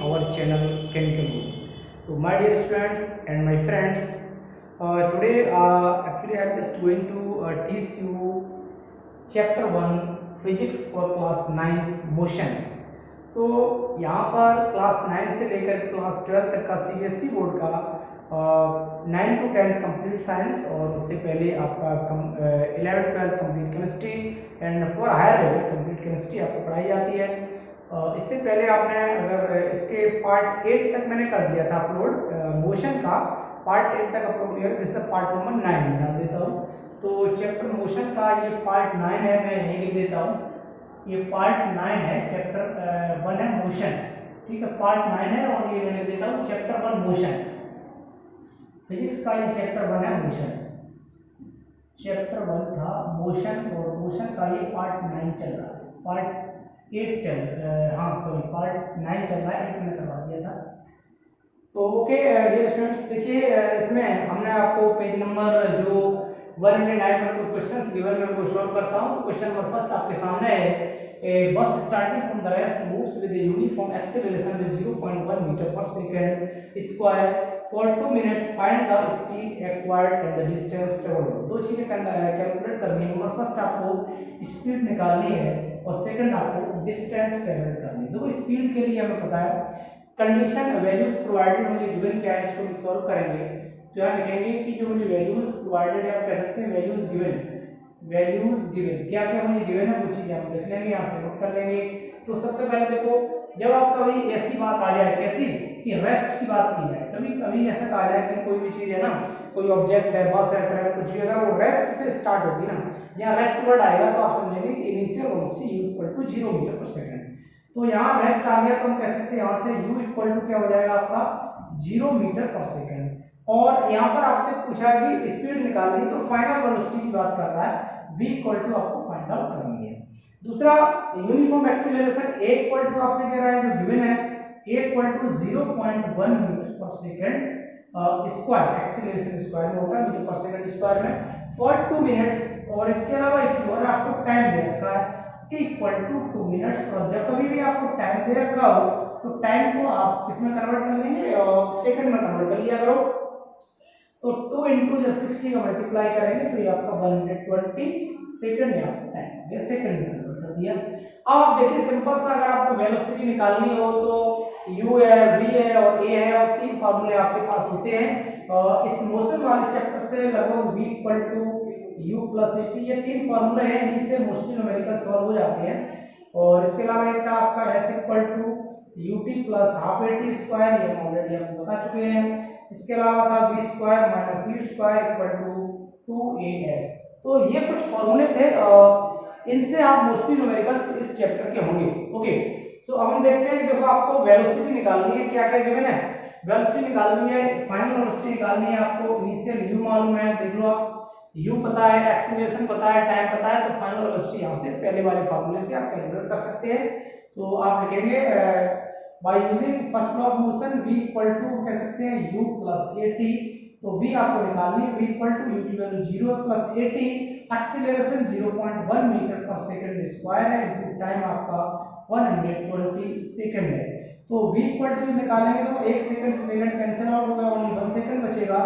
our channel Chemical Book. So my dear students and my friends, today actually I am just going to teach you chapter 1 physics for class 9 motion. तो यहाँ पर class 9 से लेकर class 12 तक का CBSE board का 9 to 10 complete science और उससे पहले आपका 11 12 complete chemistry and for higher level complete chemistry आपको पढ़ाई जाती है। इससे पहले आपने अगर इसके पार्ट 8 तक मैंने कर दिया था अपलोड, मोशन का पार्ट 8 तक अपलोड किया, दिस इज पार्ट नंबर 9 मैं डाल देता हूँ। तो चैप्टर मोशन का ये पार्ट 9 है, मैं यही लिख देता हूँ, ये पार्ट 9 है, चैप्टर 1 है मोशन, ठीक है, पार्ट 9 है और ये मैं लिख देता हूँ चैप्टर 1 मोशन। फिजिक्स का ये चैप्टर 1 है मोशन, चैप्टर 1 था मोशन और मोशन का ये पार्ट 9 चल रहा है, पार्ट 8 पार्ट 9 चल रहा है, 8 मैंने करवा दिया था। तो ओके डियर स्टूडेंट्स, देखिए इसमें हमने आपको पेज नंबर जो 109 में कुछ क्वेश्चंस गिवन मैं उनको सॉल्व करता हूं। तो क्वेश्चन नंबर फर्स्ट आपके सामने है, a bus starting from the rest moves with a uniform acceleration with 0.1 metre पर second square for 2 minutes, find the speed acquired and the distance travelled. दो चीजें कैलकुलेट करनी है, नंबर फर्स्ट आपको speed निकालनी है और सेकंड आपको डिस्टेंस कैलकुलेट करनी है। देखो स्पीड के लिए हमें पता है कंडीशन वैल्यूज प्रोवाइडेड मुझे गिवन क्या है, इसको सॉल्व करेंगे तो यहाँ लिखेंगे कि जो मुझे वैल्यूज प्रोवाइडेड है, आप कह सकते हैं वैल्यूज गिवन, वैल्यूज गिवन क्या क्या मुझे गिवन है वो चीजें हम लिख लेंगे, यहाँ से नोट कर लेंगे। तो सबसे पहले देखो, जब आप कभी ऐसी बात आ जाए, कैसी कि रेस्ट की बात की जाए, कभी कभी ऐसा कहा जाए कि कोई भी चीज है ना, कोई ऑब्जेक्ट है, बस है, ट्रेन, कुछ भी, अगर वो रेस्ट से स्टार्ट होती है ना, यहाँ रेस्ट वर्ड आएगा तो आप समझेंगे कि initial velocity u equal to 0 metre पर सेकंड। तो यहाँ रेस्ट आ गया तो हम कह सकते हैं यहाँ से u इक्वल टू क्या हो जाएगा आपका 0 मीटर पर सेकंड। और यहाँ पर आपसे पूछा है कि स्पीड निकालनी, तो फाइनल वेलोसिटी की बात कर रहा है, v इक्वल टू आपको फाइंड आउट करनी है। दूसरा uniform acceleration a equal to आपसे कह रहा है, जो गिवन है a इक्वल टू 0.1 मीटर पर सेकंड स्क्वायर, एक्सीलरेशन स्क्वायर में होता है मीटर पर सेकंड स्क्वायर में, फॉर 2 मिनट्स। और इसके अलावा एक और आपको टाइम दे रखा है t इक्वल टू 2 मिनट्स। और जब कभी भी आपको टाइम दे रखा हो तो टाइम को आप किसमें कन्वर्ट कर लेंगे, सेकंड में कन्वर्ट कर लिया करो। तो 2 इंटू जब 60 का मल्टीप्लाई करेंगे तो ये आपका 120 सेकंड है, आपको टाइम ये सेकंड में कन्वर्ट कर दिया। अब आप देखिए सिंपल सा, अगर आपको वेलोसिटी निकालनी हो तो u है, v है और a है, और तीन फार्मूले आपके पास होते हैं। इस मोशन वाले चैप्टर से लगभग v equal to u plus at, ये तीन फार्मूले हैं, इन्हीं से मोस्टली न्यूमेरिकल सॉल्व हो जाते हैं। और इसके अलावा एक था आपका s equal to ut plus half at square, ये हम ऑलरेडी आपको बता चुके हैं। इसके अलावा था v square minus u square equal to 2as। तो ये कुछ फॉर्मूले थे, इनसे आप मोस्टली न्यूमेरिकल्स इस चैप्टर के होंगे। ओके, सो अब हम देखते हैं, देखो आपको वेलोसिटी निकालनी है, क्या क्या गिवन है, वेलोसिटी निकालनी है, फाइनल वेलोसिटी निकालनी है आपको। इनिशियल u मालूम है, देख लो आप, u पता है, एक्सीलरेशन पता है, टाइम पता है, तो फाइनल वेलोसिटी यहाँ से पहले वाले फार्मूले से आप कैलकुलेट कर सकते हैं। तो आप लिखेंगे by using first law of motion v equal to कह सकते हैं u प्लस at। तो v आपको निकालनी है, v इक्वल टू u की value 0 plus at, acceleration 0.1 metre पर सेकंड स्क्वायर है, इनटू टाइम आपका 120 सेकंड है। तो v इक्वल टू निकालेंगे तो 1 सेकंड से सेकंड कैंसिल आउट होगा, ओनली 1 सेकंड बचेगा,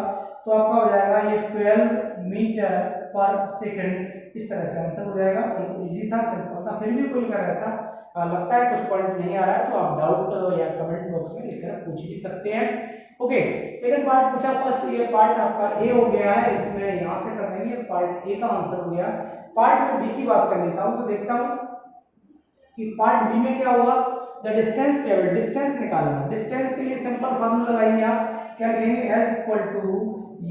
तो आपका हो जाएगा ये 12 मीटर पर सेकंड। इस तरह से आंसर हो जाएगा। बिल्कुल इजी था, सिंपल था। फिर भी कोई अगर रहता लगता है कुछ पॉइंट नहीं आ रहा है तो आप डाउट या कमेंट बॉक्स में लिखकर पूछ भी सकते हैं। ओके, सेकंड पार्ट पूछा, फर्स्ट ये पार्ट आपका ए हो गया है, इसमें यहां से कर देंगे, पार्ट ए का आंसर हो गया। पार्ट में बी की बात कर लेता हूं, तो देखता हूं कि पार्ट बी में क्या होगा, द डिस्टेंस केवल डिस्टेंस निकालना। डिस्टेंस के लिए सिंपल फार्मूला लगाइए आप, क्या लिखेंगे, s equal to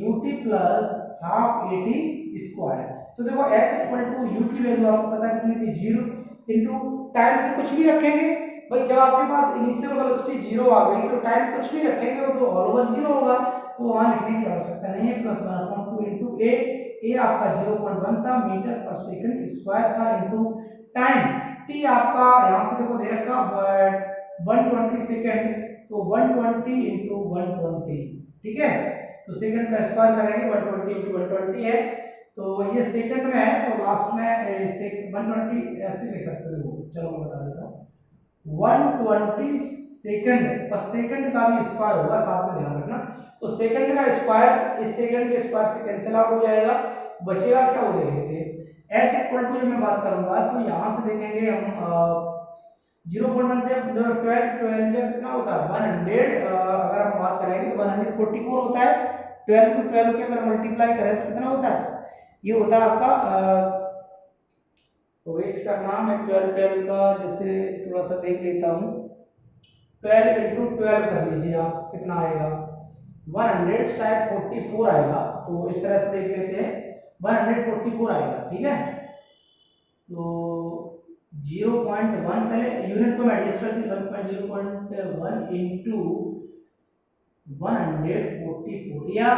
ut plus half at square. तो देखो s इक्वल टू u की वैल्यू आपको पता है कितनी थी, 0 इंटू टाइम पे कुछ भी रखेंगे भाई, जब आपके पास इनिशियल वेलोसिटी 0 आ गई तो टाइम कुछ भी रखेंगे वो तो ऑल ओवर 0 होगा, तो वहां लिखने की आवश्यकता नहीं है। प्लस 1/2 इंटू a आपका 0.1 था, मीटर पर सेकंड स्क्वायर था, इंटू टाइम t आपका यहां से देखो दे रखा 120 सेकंड, तो 120 इंटू 120, ठीक है। तो सेकंड का स्क्वायर करेंगे, 120 इंटू 120 है, तो ये सेकंड में है, तो लास्ट में 120 ऐसे लिख सकते हो। चलो मैं बता देता हूँ, 120 सेकंड, और सेकंड का भी स्क्वायर होगा, साथ में ध्यान रखना। तो सेकंड का स्क्वायर इस सेकंड के स्क्वायर से कैंसिल आउट हो जाएगा, बचेगा क्या, वो देख लेते हैं। एस इक्वल टू जब मैं बात करूंगा तो यहाँ से देखेंगे हम 0.1 से 12 कितना होता है 100, अगर हम बात करेंगे तो 144 होता है। 12 को 12 के अगर मल्टीप्लाई करें तो कितना होता है, ये होता है आपका, तो वेट करना, मैं 12 का जैसे थोड़ा सा देख लेता हूँ। 12 इंटू 12 कर लीजिए आप, कितना आएगा 100, शायद 44 आएगा, तो इस तरह से देख लेते हैं 144 आएगा, ठीक है। तो 0.1 पहले यूनिट को मैं एडजस्ट कर दी, 1.0.1 इंटू 144, या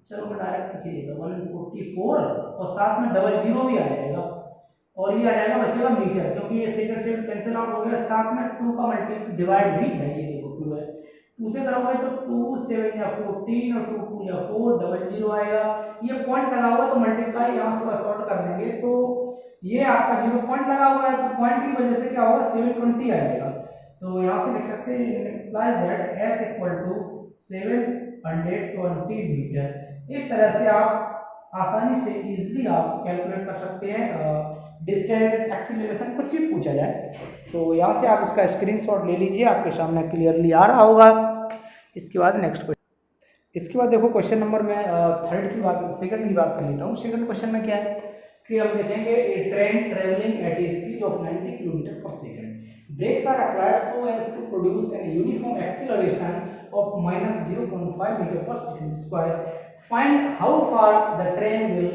चलो मैं डायरेक्ट लिख देता हूँ 144, और साथ में डबल जीरो भी आ जाएगा, और ये आ जाएगा बचेगा मीटर, क्योंकि ये सेकंड से कैंसिल आउट हो गया, साथ में 2 का मल्टी डिवाइड भी है, ये देखो 2 है, 2 से करोगे तो 2 7 या 14 और 2 2 या 4, डबल जीरो आएगा। ये पॉइंट लगा हुआ तो मल्टीप्लाई यहाँ थोड़ा शॉर्ट कर देंगे, तो ये आपका 0 पॉइंट लगा हुआ है, तो पॉइंट की वजह से क्या होगा 720 आ जाएगा। तो यहाँ से लिख सकते हैं implies that s equal to 720 metre. इस तरह से आप आसानी से इजीली आप कैलकुलेट कर सकते हैं डिस्टेंस, एक्सीलरेशन, कुछ भी पूछा जाए। तो यहाँ से आप इसका स्क्रीनशॉट ले लीजिए, आपके सामने क्लियरली आ रहा होगा। इसके बाद नेक्स्ट क्वेश्चन, इसके बाद देखो क्वेश्चन नंबर में थर्ड की बात, सेकंड की बात कर लेता हूँ। सेकंड क्वेश्चन में क्या है कि हम देखेंगे a train travelling at a speed of 90 kilometre per second, brakes are applied so as to produce an uniform acceleration of -0.5 meter per second square. Find how far the train will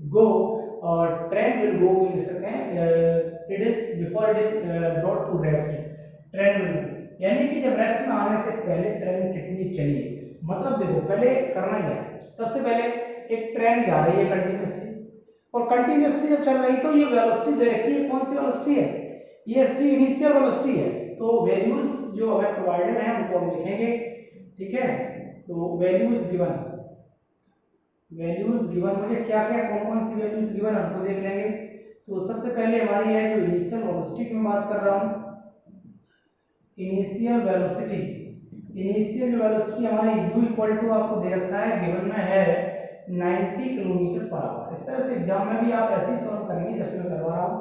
go. Train will go, लिख सकते हैं it is before it is brought to rest. Train will, यानी कि जब rest में आने से पहले ट्रेन कितनी चली, मतलब देखो पहले करना क्या है, सबसे पहले एक ट्रेन जा रही है कंटिन्यूसली, और कंटिन्यूसली जब चल रही तो ये वेलोसिटी दे रखी है, कौन सी वेलोसिटी है, ये इसकी इनिशियल वेलोसिटी है। तो वैल्यूज जो हमें प्रोवाइडेड है उनको हम लिखेंगे, ठीक है। तो वैल्यूज गिवन, मुझे क्या क्या कौन कौन सी वैल्यूज गिवन हमको देख लेंगे। तो सबसे पहले हमारी है जो इनिशियल वेलोसिटी की मैं बात कर रहा हूँ, इनिशियल जो वेलोसिटी हमारी u इक्वल टू आपको दे रखा है, गिवन में है 90 किलोमीटर पर आवर। इस तरह से एग्जाम में भी आप ऐसे ही सॉल्व करेंगे जैसे मैं करवा रहा हूँ।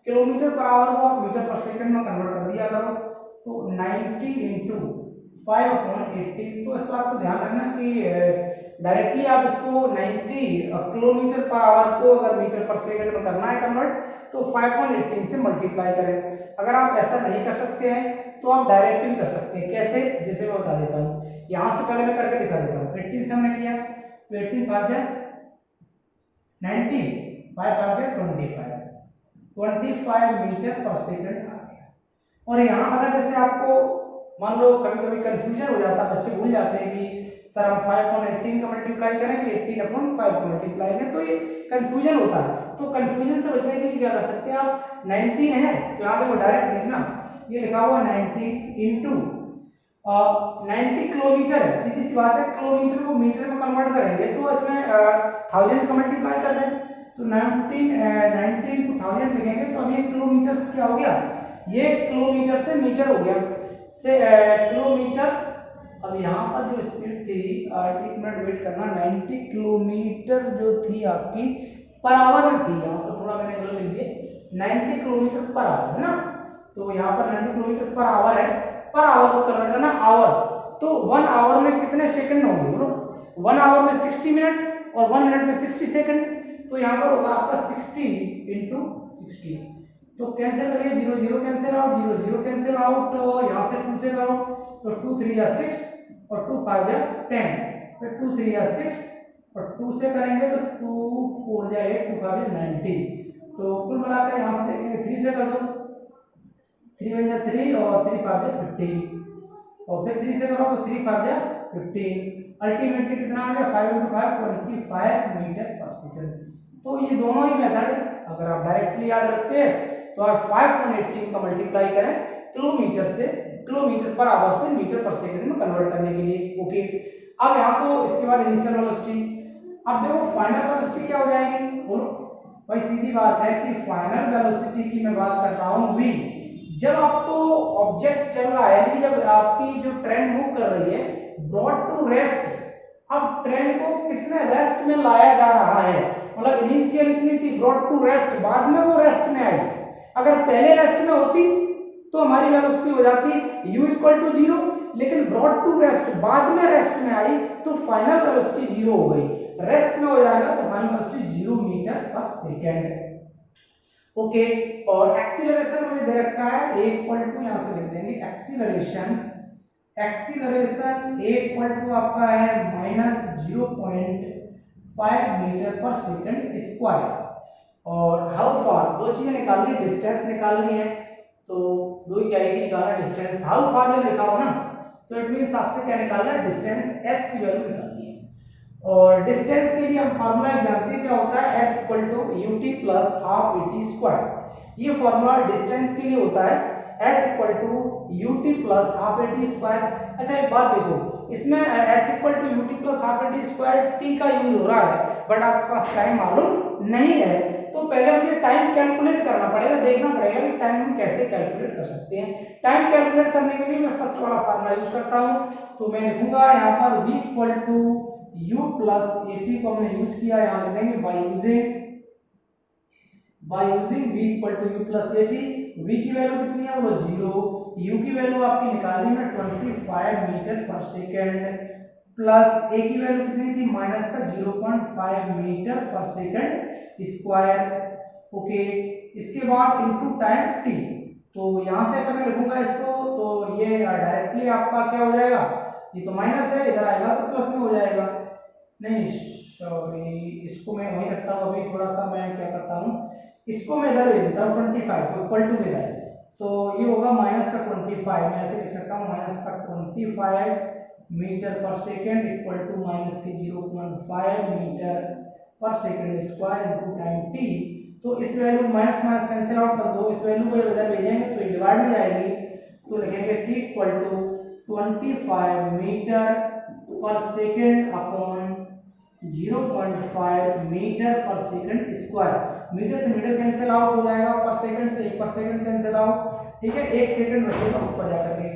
किलोमीटर पर आवर को आप मीटर पर सेकंड में कन्वर्ट कर दिया करो, तो 90 इंटू 5/18। तो इस बात को ध्यान रखना कि डायरेक्टली आप इसको 90 किलोमीटर पर आवर को अगर मीटर पर सेकंड में करना है कन्वर्ट, तो 5.18 से मल्टीप्लाई करें। अगर आप ऐसा नहीं कर सकते हैं तो आप डायरेक्ट भी कर सकते हैं, कैसे, जैसे मैं बता देता हूँ। यहाँ से पहले मैं करके दिखा देता हूँ। 18 से हमने किया तो 18 5 जा 90, 5 5 जा 25 मीटर पर सेकंड आ गया। और यहाँ अगर जैसे आपको मान लो कभी कभी कंफ्यूजन हो जाता है, बच्चे भूल जाते हैं कि सर हम 5.18 का मल्टीप्लाई करेंगे 18/5 का मल्टीप्लाई करें, तो ये कंफ्यूजन होता है। तो कंफ्यूजन से बचने के लिए क्या कर सकते हैं आप, 19 है तो यहाँ देखो डायरेक्ट देखना, ये लिखा हुआ 90 इंटू 90 किलोमीटर है, सीधी सी बात है, किलोमीटर को मीटर में कन्वर्ट करेंगे तो इसमें 1000 का मल्टीप्लाई कर दें, तो 19 इंटू 1000 लिखेंगे, तो अब ये किलोमीटर से क्या हो गया, ये किलोमीटर से मीटर हो गया, से किलोमीटर। अब यहाँ पर जो स्पीड थी, 1 मिनट वेट करना, 90 किलोमीटर जो थी आपकी पर आवर में थी, यहाँ पर थोड़ा मैंने गलत लिख दिया, 90 किलोमीटर पर आवर है ना, तो यहाँ पर 90 किलोमीटर पर आवर है, पर आवर को कन्वर्ट करना आवर, तो 1 आवर में कितने सेकंड होंगे बोलो, 1 आवर में 60 मिनट और 1 मिनट में 60 सेकंड, तो यहाँ पर होगा आपका 60 इंटू 60, तो कैंसिल करिए, 0 0 कैंसिल आउट, 0 0 कैंसिल आउट, यहाँ से 2 से करो तो 2 3 या 6 और 2 5 या 10, फिर 2 3 या 6 और 2 से करेंगे तो 2 4 या 8, 2 5 या 90, तो कुल मिलाकर यहाँ से देखेंगे 3 से कर दो, 3 1 या 3 और 3 5 या 15, और फिर 3 से करो तो 3 5 या 15, अल्टीमेटली कितना आ गया 5 × 5 25 मीटर पर सेकंड। तो ये दोनों ही मेथड अगर आप डायरेक्टली याद रखते हैं तो आप 5.18 का मल्टीप्लाई करें किलोमीटर पर आवर से मीटर पर सेकंड में कन्वर्ट करने के लिए, ओके। अब यहाँ तो इसके बाद इनिशियल वेलोसिटी, अब देखो फाइनल वेलोसिटी क्या हो जाएगी बोलो भाई, सीधी बात है कि फाइनल वेलोसिटी की मैं बात कर रहा हूँ v, जब आपको ऑब्जेक्ट चल रहा है, यानी कि जब आपकी जो ट्रेन मूव कर रही है, ब्रॉट टू रेस्ट, अब ट्रेन को किसने रेस्ट में लाया जा रहा है, मतलब इनिशियल इतनी थी ब्रॉट टू रेस्ट, बाद में वो रेस्ट में आई। अगर पहले रेस्ट में होती तो हमारी वेलोसिटी हो जाती u इक्वल टू 0, लेकिन ब्रॉट टू रेस्ट, बाद में रेस्ट में आई तो फाइनल वेलोसिटी 0 हो गई। रेस्ट में हो जाएगा तो फाइनल वेलोसिटी 0 मीटर पर सेकेंड। ओके, और एक्सीलरेशन मुझे दे रखा है a इक्वल टू, यहां से लिख देंगे एक्सीलरेशन a इक्वल टू आपका है -0.5 मीटर पर सेकंड स्क्वायर। और हाउ फार, दो चीजें निकालनी, डिस्टेंस निकालनी है, तो दो ही क्या है कि निकालना डिस्टेंस। हाउ फार जब लिखा हो ना तो इट मींस आपसे क्या निकालना है, डिस्टेंस s की वैल्यू निकालनी है। और डिस्टेंस के लिए हम फार्मूला जानते हैं क्या होता है, s equal to ut plus half at square. ये फार्मूला डिस्टेंस के लिए होता है, s equal to ut plus half at square. अच्छा एक बात देखो, इसमें s equal to ut plus half at square t का यूज हो रहा है, बट आपके पास टाइम मालूम नहीं है, तो पहले मुझे टाइम कैलकुलेट करना पड़ेगा, देखना पड़ेगा कि टाइम हम कैसे कैलकुलेट कर सकते हैं। टाइम कैलकुलेट करने के लिए मैं फर्स्ट वाला फार्मूला यूज करता हूं, तो मैं लिखूंगा यहाँ पर v equal to u plus at को हमने यूज किया, यहाँ लिख देंगे by using v equal to u plus at। v की वैल्यू कितनी है, वो 0, u की वैल्यू आपकी निकाली में 25 मीटर पर सेकेंड, प्लस a की वैल्यू कितनी थी, माइनस का 0.5 मीटर पर सेकंड स्क्वायर। ओके, इसके बाद इनटू टाइम t, तो यहां से अगर मैं लिखूंगा इसको तो ये डायरेक्टली आपका क्या हो जाएगा, ये तो माइनस है, इधर आएगा तो प्लस में हो जाएगा। नहीं सॉरी, इसको मैं वहीं रखता हूँ, अभी थोड़ा सा मैं क्या करता हूँ, इसको मैं इधर भेज देता हूँ 25 इक्वल टू इधर, तो ये होगा माइनस का 25, मैं ऐसे लिख सकता हूँ माइनस का 25 मीटर पर सेकेंड इक्वल टू माइनस के 0.5 मीटर पर second square into time t। तो इस value minus minus cancel out कर दो, इस वैल्यू को इधर भेजेंगे तो ये डिवाइड में जाएगी, तो लिखेंगे t इक्वल टू 25 मीटर पर सेकेंड अपॉन 0.5 मीटर पर सेकेंड स्क्वायर। मीटर से मीटर कैंसिल आउट हो जाएगा, पर सेकेंड से पर सेकेंड कैंसिल आउट, ठीक है, 1 सेकेंड बचेगा ऊपर जाकर के।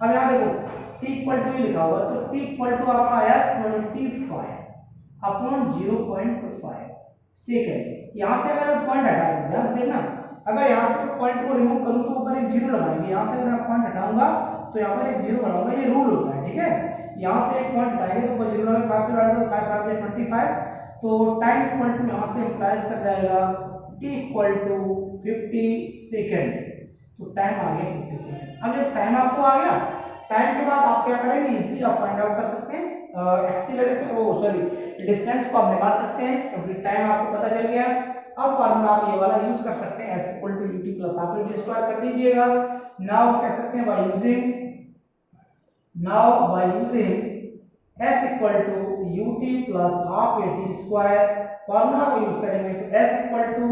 अब यहाँ देखो t इक्वल टू लिखा हुआ, तो t इक्वल टू आपका आया 25 अपॉन 0.5 सेकेंड। यहाँ से अगर पॉइंट हटा दूं, ध्यान से देखना, अगर यहाँ से पॉइंट को रिमूव करूँ तो ऊपर एक जीरो लगाएंगे, यहाँ से अगर मैं पॉइंट हटाऊंगा तो यहाँ पर एक जीरो बनाऊंगा, ये रूल होता है, ठीक है। यहाँ से एक पॉइंट हटाएंगे तो ऊपर जीरो लगाएंगे, 5 से डिवाइड करो, 5 5 या 25, तो टाइम इक्वल टू यहाँ से इम्प्लाइज कर जाएगा t इक्वल टू 50 सेकेंड, तो टाइम आ गया 50 सेकेंड। अब जब टाइम आपको आ गया, टाइम के बाद आप क्या करेंगे, इजीली आप फाइंड आउट कर सकते हैं एक्सीलरेशन, ओ सॉरी डिस्टेंस को आप निकाल सकते हैं, क्योंकि टाइम आपको पता चल गया। अब फार्मूला आप ये वाला यूज कर सकते हैं, s equal to ut plus half at square कर दीजिएगा। नाउ कह सकते हैं by using s equal to ut plus half at square, formula को यूज करेंगे तो s इक्वल टू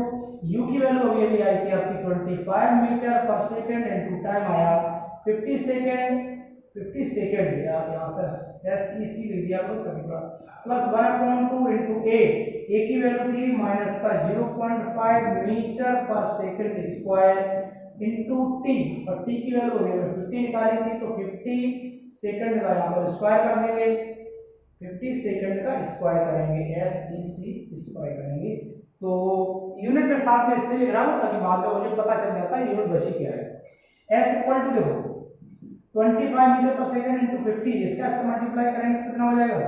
u की वैल्यू अभी आई थी आपकी 25 मीटर पर सेकेंड इनटू टाइम आया 50 सेकेंड, 50 सेकेंड यहाँ से SEC लिख दिया करो तभी थोड़ा, प्लस 1/2 इनटू a की वैल्यू थी माइनस का 0.5 मीटर पर सेकेंड स्क्वायर इनटू t, और t की वैल्यू हमने 50 निकाली थी, तो 50 सेकेंड का यहाँ पर स्क्वायर कर देंगे, 50 सेकेंड का स्क्वायर करेंगे, SEC स्क्वायर करेंगे। तो यूनिट के साथ में इसलिए लिख रहा हूँ ताकि बाद में मुझे पता चल जाता है यूनिट बची क्या है। s इक्वल टू देखो 25 मीटर पर सेकंड इनटू 50, इसका से मल्टीप्लाई करेंगे तो कितना हो जाएगा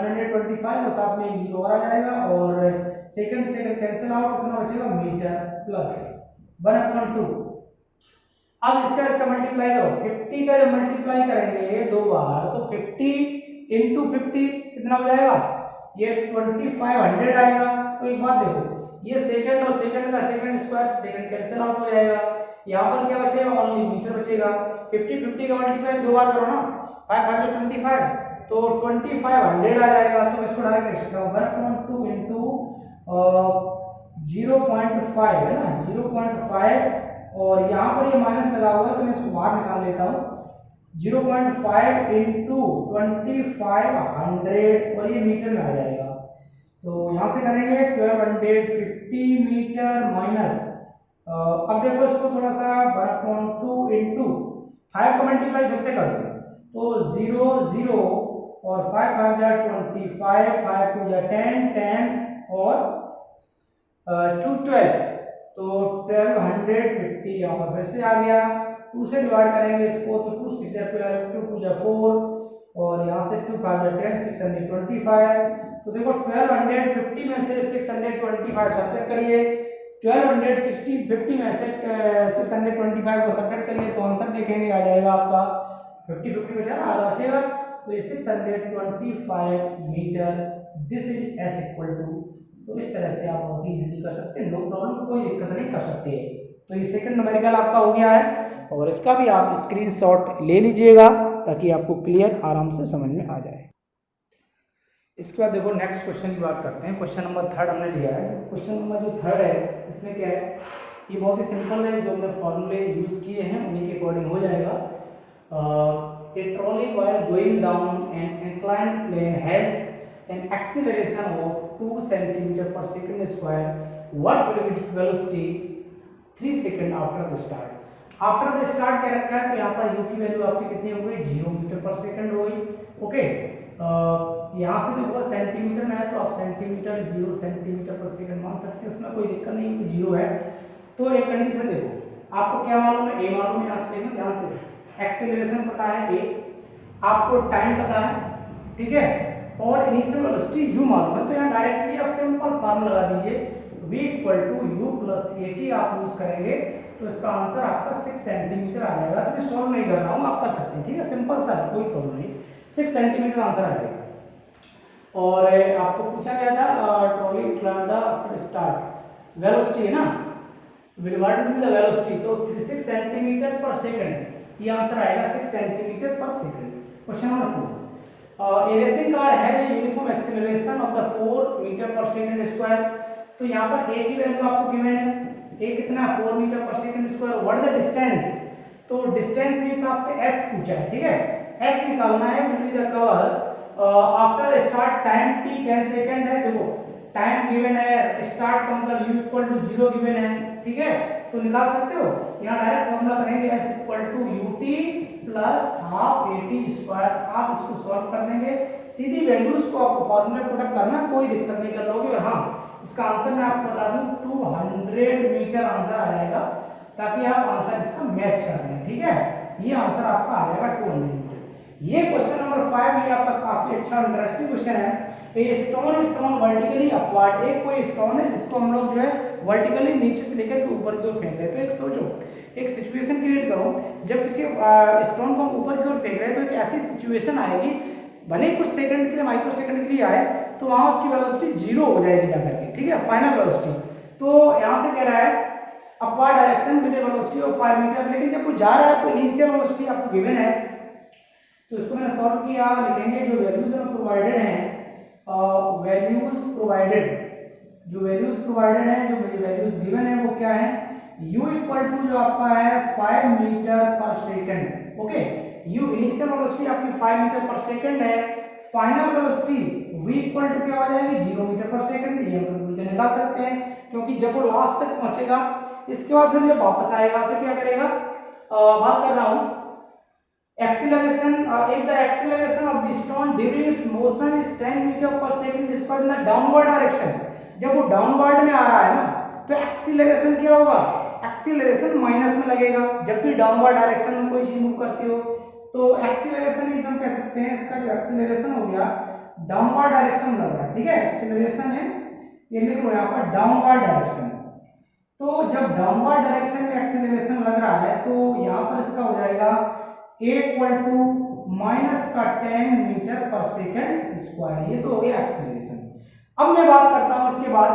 125 और साथ में एक जीरो और आ जाएगा, और सेकंड सेकंड कैंसिल आउट, कितना बचेगा मीटर प्लस 1/2। अब इसका मल्टीप्लाई करो, 50 का जब मल्टीप्लाई करेंगे दो बार तो 50 इनटू 50 कितना हो जाएगा, ये 2500 आएगा। तो एक बात देखो, ये सेकंड और सेकंड का second square second cancel out हो जाएगा, यहाँ पर क्या बचेगा, ओनली मीटर बचेगा। 50 का मल्टीप्लाई दो बार करो ना, 5 5 25, तो 2500 आ जाएगा। तो मैं इसको डायरेक्ट लिख सकता हूँ 1/2 इनटू 0.5 है ना, 0.5, और यहाँ पर ये माइनस लगा हुआ है तो मैं इसको बाहर निकाल लेता हूँ, 0.5 इनटू 2500, और ये मीटर में आ जाएगा। तो यहाँ से करेंगे 1250 मीटर माइनस अब देखो इसको थोड़ा सा 1/2 इंटू 5 का मल्टीप्लाई फिर से कर दो, तो 0 0 और 5 5 जा 25, 5 2 जा 10 10 और 2 12, तो 1250 यहाँ पर फिर से आ गया। 2 से डिवाइड करेंगे इसको, तो 2 6 जा 12, 2 2 जा 4 और यहाँ से 2 5 जा 10, 625। तो देखो 1250 में से 625 सब्ट्रैक्ट करिए, 1250 में से 625 को सब्ट्रैक्ट करिए, तो आंसर देखेंगे आ जाएगा आपका 50 50 बचा ना, आधा बचेगा, तो ये 625 metre. This is S equal to, तो इस तरह से आप बहुत ही इजीली कर सकते हैं, नो प्रॉब्लम, कोई दिक्कत नहीं, कर सकते हैं। तो ये सेकंड न्यूमेरिकल आपका हो गया है, और इसका भी आप स्क्रीनशॉट ले लीजिएगा ताकि आपको क्लियर आराम से समझ में आ जाए। इसके बाद देखो नेक्स्ट क्वेश्चन की बात करते हैं। क्वेश्चन नंबर 3 हमने लिया है। क्वेश्चन नंबर जो 3 है इसमें क्या है, ये बहुत ही सिंपल है, जो हमने फॉर्मूले यूज किए हैं उन्हीं के अकॉर्डिंग हो जाएगा। A trolley while going down an inclined plane has an acceleration of 2 centimeter per second square. What will be its velocity 3 seconds after the start? After the start क्या रखा है, तो यहाँ पर u की वैल्यू आपकी कितनी हो गई, 0 मीटर पर सेकंड हो गई। ओके, यहाँ से देखो सेंटीमीटर में है, तो आप सेंटीमीटर 0 सेंटीमीटर पर सेकंड मान सकते हैं, उसमें कोई दिक्कत नहीं, तो 0 है। तो एक कंडीशन देखो, आपको क्या मालूम है, a मालूम है, यहाँ से देखो ध्यान से, एक्सेलरेशन पता है a, आपको टाइम पता है, ठीक है, और इनिशियल वेलोसिटी u मालूम है, तो यहाँ डायरेक्टली आप सिंपल फॉर्मूला लगा दीजिए, v equal to u plus at आप यूज करेंगे, तो इसका आंसर आपका 6 सेंटीमीटर आ जाएगा। तो मैं सॉल्व नहीं कर रहा हूँ, आप कर सकते हैं, ठीक है, सिंपल सा है, कोई प्रॉब्लम नहीं, 6 सेंटीमीटर आंसर आ जाएगा। और आपको पूछा गया था trolley from the start, velocity है ना, व्हाट विल द वेलोसिटी, तो 6 सेंटीमीटर पर सेकंड, ये आंसर आएगा 6 सेंटीमीटर पर second. Question number 2, a racing car has a uniform acceleration of the 4 metre पर सेकंड स्क्वायर। तो यहाँ पर a की वैल्यू आपको गिवन है, a कितना, 4 मीटर पर second square. What the distance, तो डिस्टेंस के हिसाब से s पूछा है, ठीक है, s निकालना है। Will be the cover after start time t 10 second है, देखो टाइम गिवन है, स्टार्ट का मतलब u इक्वल टू 0 गिवन है, ठीक है, तो निकाल सकते हो। यहाँ डायरेक्ट फॉर्मूला करेंगे s equal to ut plus half at square, आप इसको सॉल्व कर देंगे, सीधी वैल्यूज को आपको फॉर्मूले पुट अप करना, कोई दिक्कत नहीं कर लोगे। और हाँ, इसका आंसर मैं आपको बता दूं 200 मीटर आंसर आ जाएगा, ताकि आप आंसर इसका मैच कर लें, ठीक है, ये आंसर आपका आ जाएगा 200 मीटर। ये क्वेश्चन नंबर 5 ये आपका काफी अच्छा इंटरेस्टिंग क्वेश्चन है। A stone is thrown vertically upward, एक कोई स्टोन है जिसको हम लोग जो है वर्टिकली नीचे से लेकर के ऊपर की ओर फेंक रहे हैं। तो एक सोचो, एक सिचुएशन क्रिएट करो, जब किसी स्टोन को हम ऊपर की ओर फेंक रहे हैं, तो एक ऐसी सिचुएशन आएगी, भले ही कुछ सेकंड के लिए, माइक्रो सेकंड के लिए आए, तो वहां उसकी वेलोसिटी 0 हो जाएगी जाकर के, ठीक है, फाइनल वेलोसिटी। तो यहाँ से कह रहा है upward direction with velocity of 5 metre, लेकिन जब कोई जा रहा है तो इनिशियल वेलोसिटी आपको गिवन है, तो इसको मैंने सॉल्व किया, लिखेंगे जो वैल्यूज प्रोवाइडेड हैं, वैल्यूज प्रोवाइडेड, जो वैल्यूज प्रोवाइडेड है, जो वैल्यूज गिवन है वो क्या है, u इक्वल टू जो आपका है 5 मीटर पर second. Okay, u initial velocity आपकी 5 मीटर पर सेकंड है, final velocity v equal to क्या हो जाएगी, 0 मीटर पर सेकंड। ये हम लोग निकाल सकते हैं, क्योंकि जब वो लास्ट तक पहुंचेगा, इसके बाद फिर ये वापस आएगा, फिर क्या करेगा, बात कर रहा हूं acceleration, if the acceleration of the stone during its motion is 10 meter per second square in the downward direction, जब वो डाउनवर्ड में आ रहा है ना, तो एक्सीलरेशन क्या होगा, एक्सीलरेशन माइनस में लगेगा। जब भी डाउनवर्ड डायरेक्शन में कोई चीज मूव करती हो, तो एक्सीलरेशन इसे हम कह सकते हैं, इसका जो एक्सीलरेशन हो गया डाउनवर्ड डायरेक्शन में लग रहा है, ठीक है, एक्सीलरेशन है, ये लिख लो यहाँ पर डाउनवर्ड डायरेक्शन। तो जब डाउनवर्ड डायरेक्शन में एक्सीलरेशन लग रहा है, तो यहाँ पर इसका हो जाएगा a इक्वल टू माइनस का 10 मीटर पर सेकंड स्क्वायर, ये तो हो गया एक्सीलरेशन। अब मैं बात करता हूं इसके बाद,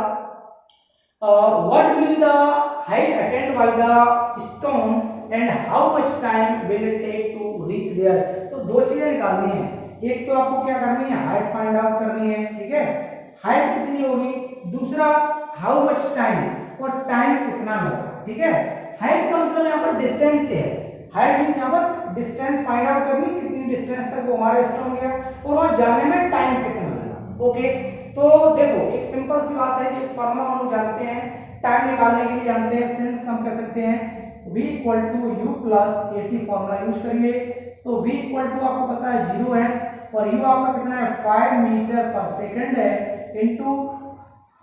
what will be the height attained by the stone and how much time will it take to reach there. तो दो चीजें निकालनी है, एक तो आपको क्या करनी है, हाइट फाइंड आउट करनी है, ठीक है, हाइट कितनी होगी, दूसरा हाउ मच टाइम, और टाइम कितना लगा, ठीक है। हाइट का मतलब यहाँ पर डिस्टेंस से है, हाइट मींस यहाँ पर डिस्टेंस फाइंड आउट करनी, कितनी डिस्टेंस तक वो हमारा स्टोन गया, और वहां जाने में टाइम कितना लगा। ओके, तो देखो एक सिंपल सी बात है कि एक फार्मूला हम लोग जानते हैं, टाइम निकालने के लिए जानते हैं, सिंस हम कह सकते हैं v equal to U plus A T formula use करिए। तो v इक्वल टू आपको पता है 0 है और u आपका कितना है 5 मीटर पर सेकंड है into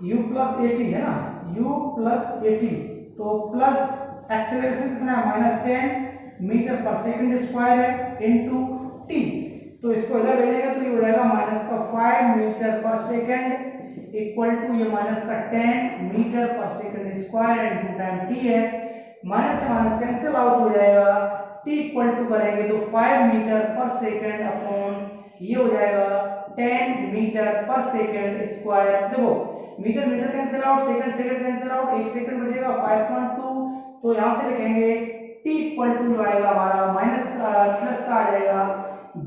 u plus A T है ना, u प्लस ए टी, तो प्लस एक्सेलरेशन कितना है -10 मीटर पर सेकंड स्क्वायर है इनटू t। तो इसको इधर ले लेंगे तो ये हो जाएगा -5 मीटर पर सेकंड इक्वल टू ये -10 मीटर पर second square into time t है। माइनस से माइनस कैंसिल आउट हो जाएगा, t इक्वल टू करेंगे तो 5 मीटर पर सेकंड अपॉन ये हो जाएगा 10 मीटर पर सेकंड स्क्वायर। देखो metre metre cancel out, second second cancel out, 1 second बचेगा 5.2, तो यहाँ से लिखेंगे t इक्वल टू जो आएगा हमारा माइनस प्लस का आ जाएगा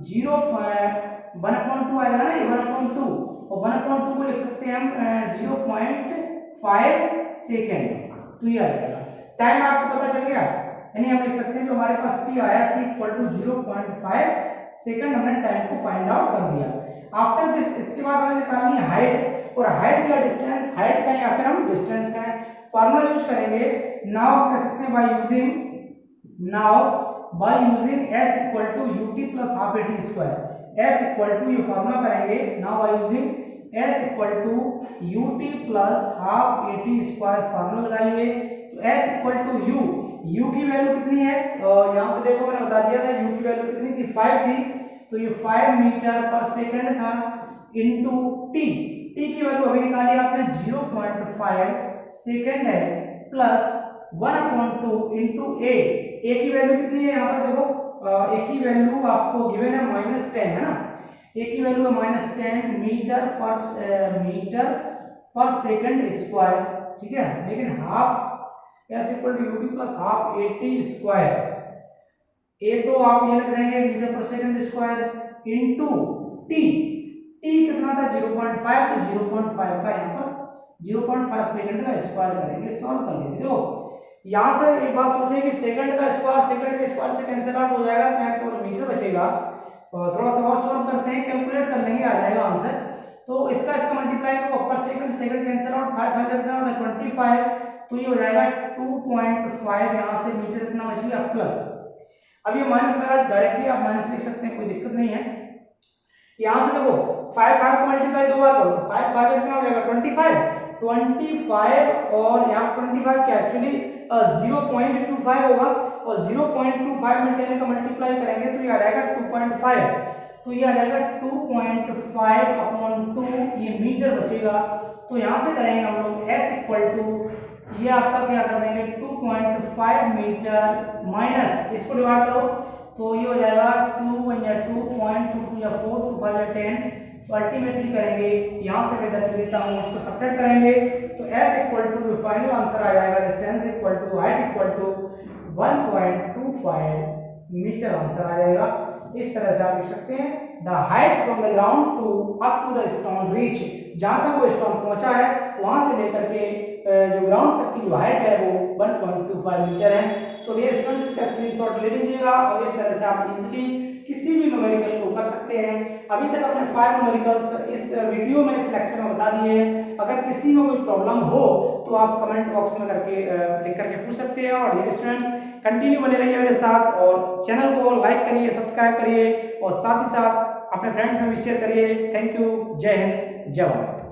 1.2 आएगा ना, ये 1.2 और 1.2 को लिख सकते हैं हम 0.5 सेकेंड, तो ये आ जाएगा। टाइम आपको पता चल गया, यानी हम लिख सकते हैं जो हमारे पास t आया t इक्वल टू 0.5 सेकंड, हमने टाइम को फाइंड आउट कर दिया। आफ्टर दिस इसके बाद हमें निकालनी है हाइट, और हाइट या डिस्टेंस, हाइट का या फिर हम डिस्टेंस का फार्मूला यूज करेंगे। नाउ कह सकते हैं by using s equal to ut plus half at square. s equal to ये फार्मूला करेंगे, now by using s equal to ut plus half at square formula लगाइए। तो s इक्वल टू u की value कितनी है, यहाँ से देखो मैंने बता दिया था u की वैल्यू कितनी थी, 5 थी, तो ये 5 मीटर पर सेकंड था इनटू t की वैल्यू अभी निकाली आपने 0.5 सेकंड है प्लस 1/2 इनटू a की वैल्यू कितनी है, यहाँ पर देखो a की वैल्यू आपको गिवन है -10 है ना, a की वैल्यू है -10 मीटर पर सेकंड स्क्वायर, ठीक है। लेकिन half s equal to ut plus half at square, a तो आप ये लिख देंगे मीटर पर सेकंड स्क्वायर इनटू t कितना था 0.5, तो 0.5 का यहाँ पर 0.5 सेकंड का स्क्वायर करेंगे, सॉल्व कर लेंगे। देखो यहाँ से एक बात सोचे कि सेकंड का स्क्वायर सेकंड के स्क्वायर से कैंसिल आउट हो जाएगा, तो यहाँ केवल मीटर बचेगा। थोड़ा सा और सॉल्व करते हैं, कैलकुलेट कर लेंगे, आ जाएगा आंसर। तो इसका मल्टीप्लाई करो, पर सेकंड कैंसिल आउट, 5 कितना होगा 25, तो ये हो जाएगा 2.5, यहाँ से मीटर कितना बच गया प्लस। अब ये माइनस लगा, डायरेक्टली आप माइनस लिख सकते हैं, कोई दिक्कत नहीं है। यहाँ से देखो 5 को मल्टीप्लाई 2 बार करो, 5 कितना हो जाएगा 25 और यहाँ 25 क्या एक्चुअली 0.25 होगा, और 0.25 में 10 का मल्टीप्लाई करेंगे तो ये आ जाएगा 2.5, तो ये आ जाएगा 2.5/2, ये मीटर बचेगा। तो यहाँ से करेंगे हम लोग s इक्वल टू ये आपका क्या कर देंगे 2.5 मीटर माइनस इसको डिवाइड करो, तो ये हो जाएगा 2 या 2.2 या 4 2 5 या 10, तो अल्टीमेटली करेंगे यहाँ से मैं लिख देता हूँ, इसको सब्ट्रैक्ट करेंगे तो s equal to final answer आ जाएगा distance equal to height equal to 1.25 metre answer आ जाएगा। इस तरह से आप लिख सकते हैं the height from the ground to up to the stone reach, जहाँ तक वो स्टोन पहुंचा है वहां से लेकर के जो ग्राउंड तक की जो हाइट है वो 1.25 मीटर है। तो ये स्टूडेंट्स इसका स्क्रीनशॉट ले लीजिएगा और इस तरह से आप इजीली किसी भी न्यूमेरिकल को कर सकते हैं। अभी तक अपने 5 न्यूमेरिकल्स इस वीडियो में इस लेक्चर में बता दिए हैं। अगर किसी में कोई प्रॉब्लम हो तो आप कमेंट बॉक्स में लिख करके पूछ सकते हैं। और ये स्टूडेंट्स कंटिन्यू बने रहिए मेरे साथ और चैनल को लाइक करिए, सब्सक्राइब करिए और साथ ही साथ अपने फ्रेंड्स में भी शेयर करिए। थैंक यू, जय हिंद, जय भारत।